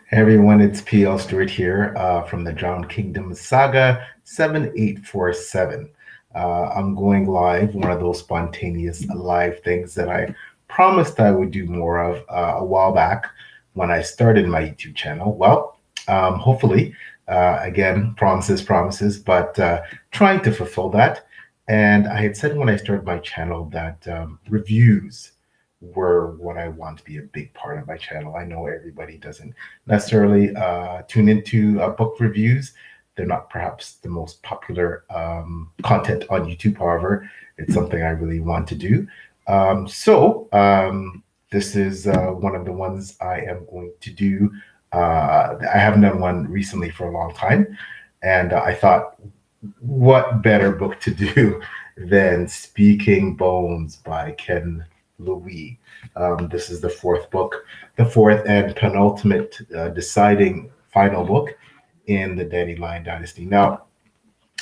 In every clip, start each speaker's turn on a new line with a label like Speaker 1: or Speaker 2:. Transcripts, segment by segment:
Speaker 1: Hey everyone, it's PL Stewart here from the Drowned Kingdom Saga 7847. I'm going live, one of those spontaneous live things that I promised I would do more of a while back when I started my YouTube channel. Hopefully, again, promises, but trying to fulfill that. And I had said when I started my channel that reviews were what I want to be a big part of my channel. I know everybody doesn't necessarily tune into book reviews. They're not perhaps the most popular content on YouTube. However, it's something I really want to do. This is one of the ones I am going to do. I haven't done one recently for a long time. And I thought, what better book to do than Speaking Bones by Ken Liu? This is the fourth book, the fourth and penultimate deciding final book in the Dandelion Dynasty. Now,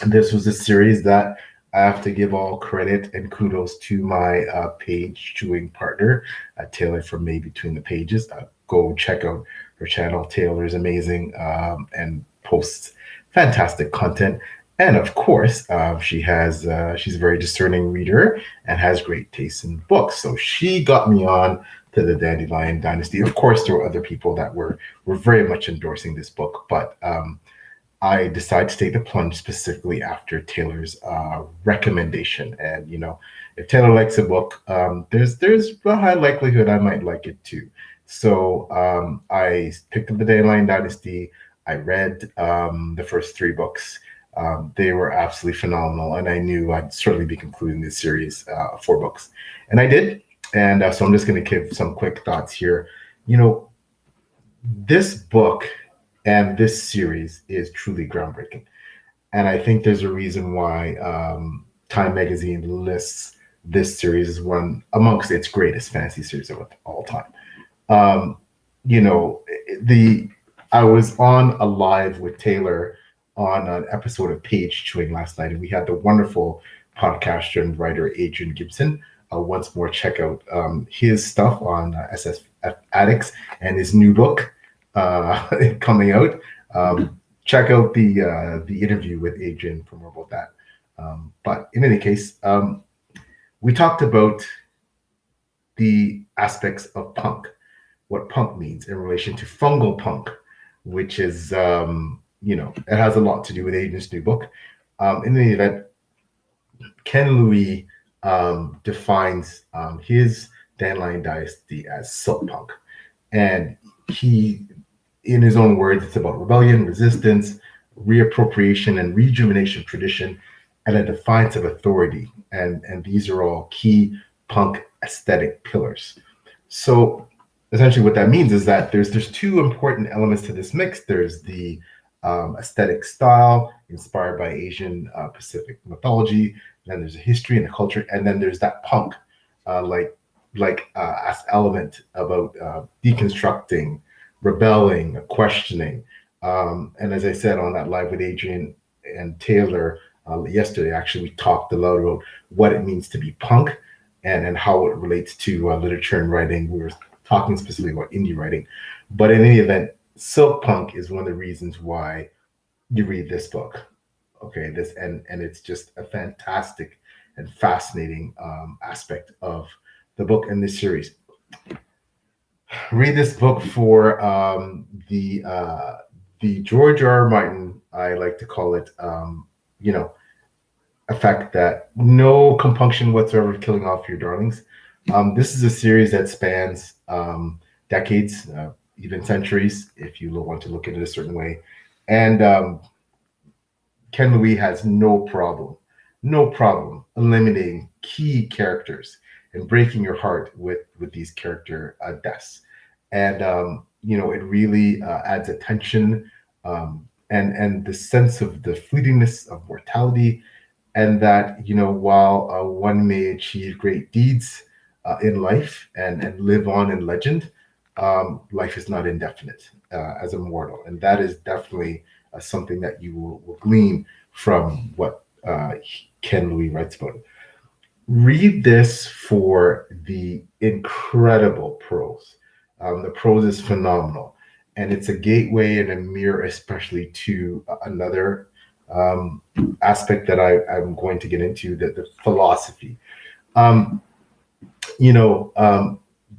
Speaker 1: this was a series that I have to give all credit and kudos to my page chewing partner, Taylor from May Between the Pages. Go check out her channel. Taylor is amazing and posts fantastic content. And of course, she's a very discerning reader and has great taste in books. So she got me on to the Dandelion Dynasty. Of course, there were other people that were very much endorsing this book, but I decided to take the plunge specifically after Taylor's recommendation. And if Taylor likes a book, there's a high likelihood I might like it too. So I picked up the Dandelion Dynasty. I read the first three books. They were absolutely phenomenal, and I knew I'd certainly be concluding this series of four books, and I did. And so I'm just going to give some quick thoughts here. You know, this book and this series is truly groundbreaking. And I think there's a reason why Time Magazine lists this series as one amongst its greatest fantasy series of all time. Um, you know, the I was on a live with Taylor on an episode of Page Chewing last night, and we had the wonderful podcaster and writer Adrian Gibson. Once more, check out his stuff on SSF Addicts and his new book coming out. Check out the interview with Adrian for more about that. But in any case, we talked about the aspects of punk, what punk means in relation to fungal punk, which is, it has a lot to do with Adrian's new book. In any event, Ken Liu defines his Dandelion Dynasty as silk punk. And he, in his own words, it's about rebellion, resistance, reappropriation, and rejuvenation of tradition, and a defiance of authority. And these are all key punk aesthetic pillars. So essentially what that means is that there's two important elements to this mix. There's the aesthetic style inspired by Asian Pacific mythology. Then there's a history and a culture, and then there's that punk element about deconstructing, rebelling, questioning. And as I said on that live with Adrian and Taylor yesterday, actually, we talked a lot about what it means to be punk and how it relates to literature and writing. We were talking specifically about indie writing. But in any event, silk punk is one of the reasons why you read this book. Okay, and it's just a fantastic and fascinating aspect of the book and this series. Read this book for the George R. R. Martin, I like to call it, effect that no compunction whatsoever killing off your darlings. This is a series that spans decades, even centuries, if you want to look at it a certain way. And Ken Liu has no problem eliminating key characters and breaking your heart with these character deaths. And it really adds a tension and the sense of the fleetingness of mortality, and that while one may achieve great deeds in life and live on in legend, life is not indefinite as a mortal, and that is definitely something that you will glean from what Ken Liu writes about. Read this for the incredible prose. The prose is phenomenal, and it's a gateway and a mirror, especially to another um, aspect that I'm going to get into, the philosophy. Um, you know,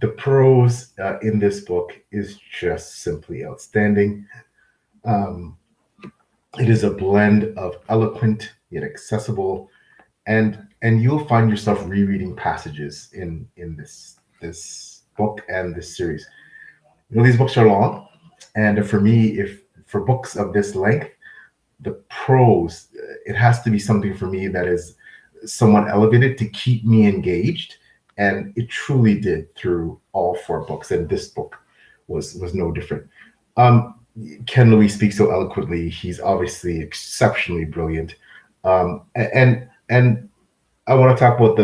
Speaker 1: the prose in this book is just simply outstanding. Um, it is a blend of eloquent yet accessible, and you'll find yourself rereading passages in this book and this series. You know, these books are long, and for me, if for books of this length, the prose, it has to be something for me that is somewhat elevated to keep me engaged, and it truly did through all four books, and this book was no different. um Ken Liu speaks so eloquently. He's obviously exceptionally brilliant. And I want to talk about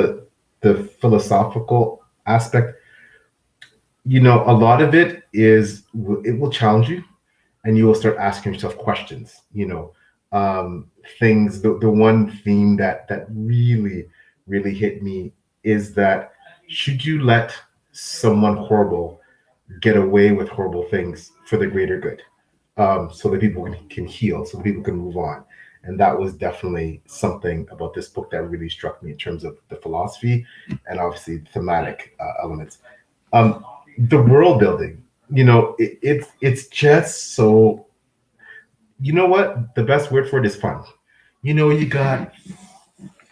Speaker 1: the philosophical aspect. You know, a lot of it is, it will challenge you, and you will start asking yourself questions. You know, things. The one theme that really hit me is that, should you let someone horrible get away with horrible things for the greater good, so that people can heal, so that people can move on? And that was definitely something about this book that really struck me in terms of the philosophy and obviously thematic elements. The world building, you know, it's just so, you know what? The best word for it is fun. You know, you got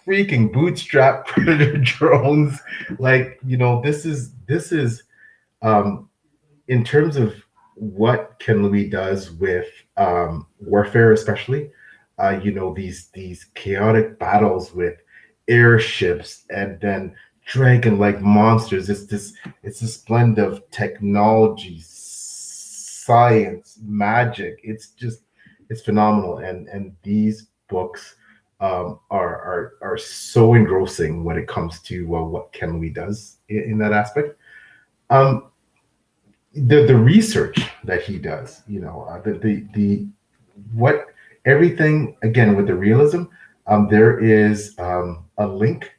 Speaker 1: freaking bootstrap predator drones. Like, you know, this is um in terms of what Ken Louis does with warfare, especially, you know, these chaotic battles with airships and then dragon-like monsters. It's this blend of technology, science, magic. It's phenomenal, and these books are so engrossing when it comes to what Ken Louis does in that aspect. Um, the research that he does, you know, the what everything again with the realism, there is a link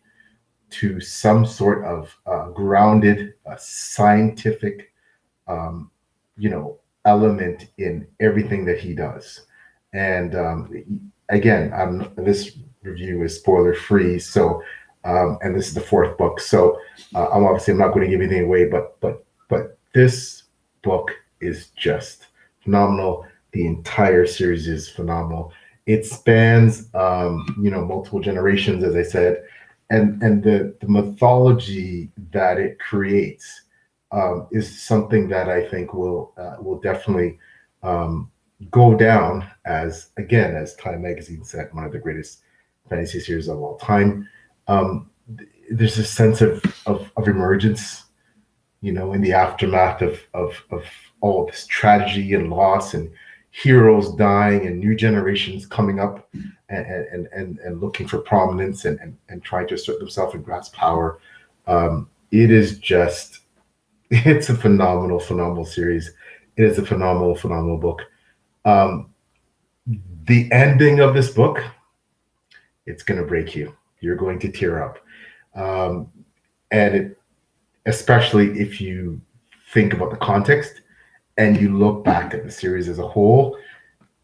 Speaker 1: to some sort of grounded scientific, um, you know, element in everything that he does. And again, this review is spoiler free, so and this is the fourth book, so I'm not going to give anything away, but this book is just phenomenal. The entire series is phenomenal. It spans, you know, multiple generations, as I said, and the mythology that it creates is something that I think will definitely um, go down as, again, as Time Magazine said, one of the greatest fantasy series of all time. Um, there's a sense of emergence, you know, in the aftermath of all this tragedy and loss, and heroes dying and new generations coming up and looking for prominence and trying to assert themselves and grasp power. It is just, it's a phenomenal series. It is a phenomenal book. Um, the ending of this book, it's going to break you. You're going to tear up. Um, and especially if you think about the context and you look back at the series as a whole,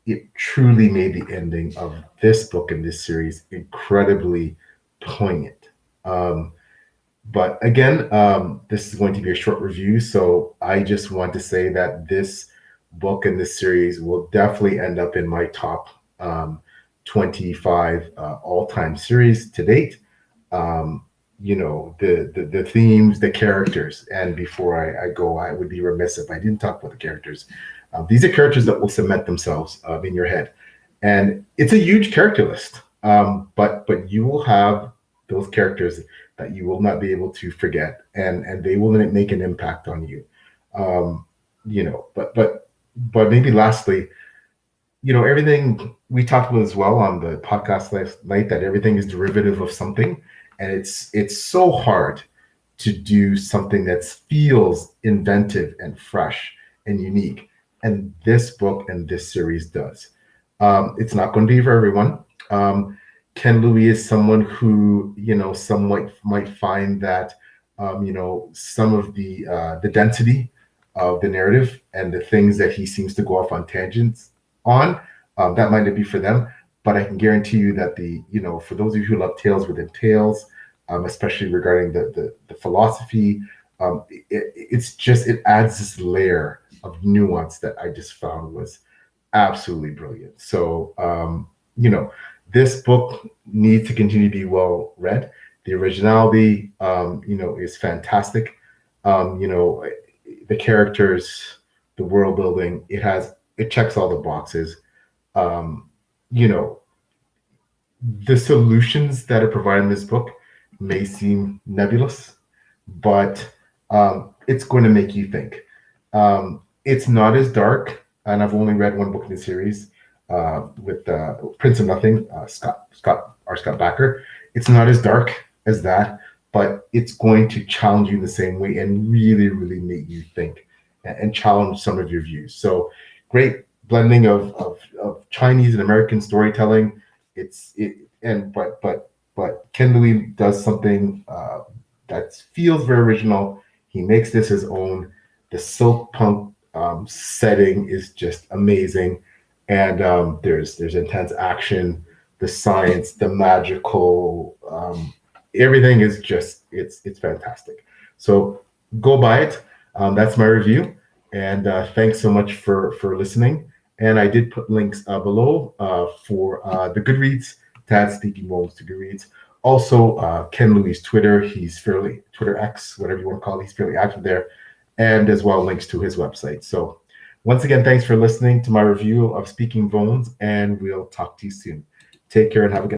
Speaker 1: it truly made the ending of this book and this series incredibly poignant. But again, this is going to be a short review, so I just want to say that this book and this series will definitely end up in my top 25 all-time series to date. Um, you know, the themes, the characters, and before I go, I would be remiss if I didn't talk about the characters. These are characters that will cement themselves in your head, and it's a huge character list. But you will have those characters that you will not be able to forget, and they will make an impact on you. Um, you know, but maybe lastly, you know, everything we talked about as well on the podcast last night, that everything is derivative of something, and it's so hard to do something that feels inventive and fresh and unique, and this book and this series does. It's not going to be for everyone. Ken Louis is someone who, you know, somewhat might find that, you know, some of the density of the narrative and the things that he seems to go off on tangents on. That might not be for them, but I can guarantee you that for those of you who love tales within tales, especially regarding the philosophy, it adds this layer of nuance that I just found was absolutely brilliant. So this book needs to continue to be well read. The originality, is fantastic. The characters, the world building, it checks all the boxes. Um, you know, the solutions that are provided in this book may seem nebulous, but it's going to make you think. It's not as dark, and I've only read one book in the series with Prince of Nothing, Scott Backer. It's not as dark as that, but it's going to challenge you in the same way and really, really make you think and challenge some of your views. So great blending of Chinese and American storytelling. But Ken Liu does something that feels very original. He makes this his own. The silk punk setting is just amazing, and there's intense action, the science, the magical, everything is just it's fantastic. So go buy it. That's my review, and thanks so much for listening. And I did put links below for the Goodreads to add Sleeping Bones to Goodreads. Also, Ken Liu's Twitter. He's fairly Twitter X, whatever you want to call it. He's fairly active there, and as well links to his website. So once again, thanks for listening to my review of Speaking Bones, and we'll talk to you soon. Take care and have a good